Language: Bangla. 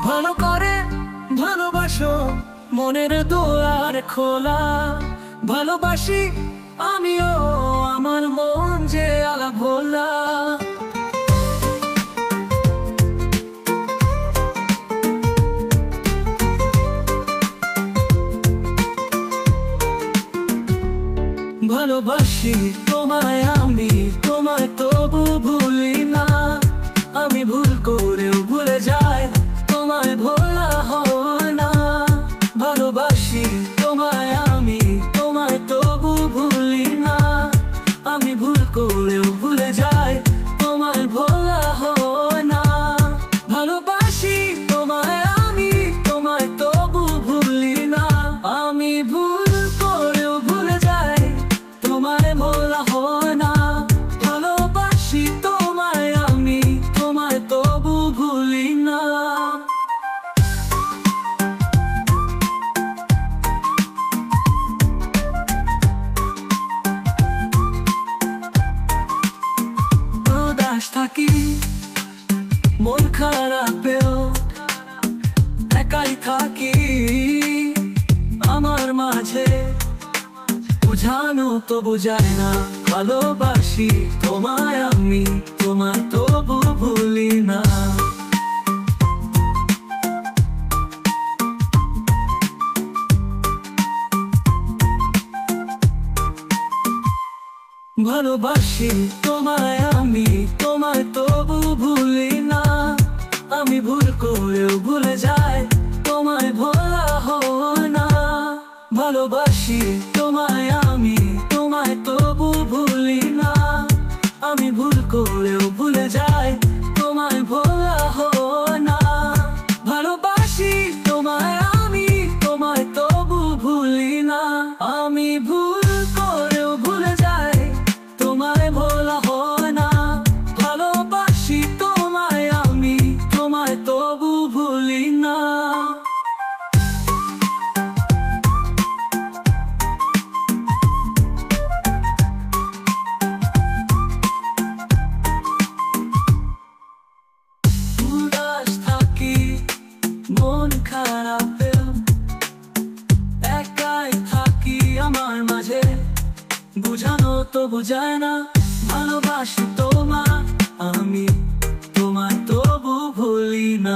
ভালো করে ভালোবাসো, মনের দুয়ার খোলা। ভালোবাসি আমিও, আমার মন যে আলা ভোলা। ভালোবাসি তোমায় আমি, তোমায় তবু ভুলি না। আমি ভুল করেও ভুলে যাই, তোমায় ভোলা হয় না। ভালোবাসি তোমায় আমি, তোমায় তবু ভুলি না। আমি ভুল করেও ভুলে যাই, তোমায় ভোলা হয় না। ভালোবাসি তোমায় আমি, তোমায় তবু ভুলি না। আমি ভুল করেও ভুলে যাই, তোমায় ভোলা হয় না। ভালোবাসি তোমায় আমি, তোমায় তবু ভুলি না। উদাস থাকি, মন খারাপেও একাই থাকি। আমার মাঝে বুঝানো তো বুঝায় না। ভালোবাসি তোমায় আমি, তোমায় তবু ভুলি না। ভালোবাসি তোমায় আমি, তোমায় তবু ভুলি না। আমি ভুল করেও ভুলে যাই, তোমায় ভোলা হয় না। ভালোবাসি তোমায় আমি, তোমায় তবু ভুলি না। আমি ভুল করেও ভুলে যাই, তোমায় ভোলা হয় না। ভালোবাসি তোমায় আমি, তোমায় তবু ভুলি না। আমি ভুল করেও ভুলে যাই, তোমায় ভোলা হয় না। ভালোবাসি তোমায় আমি, তোমায় তবু ভুলি না। উদাস থাকি, মন খারাপেও একাই থাকি। আমার মাঝে বুঝানো তো বুঝায় না। ভালোবাসি তোমায় আমি, তোমায় তবু ভুলি না।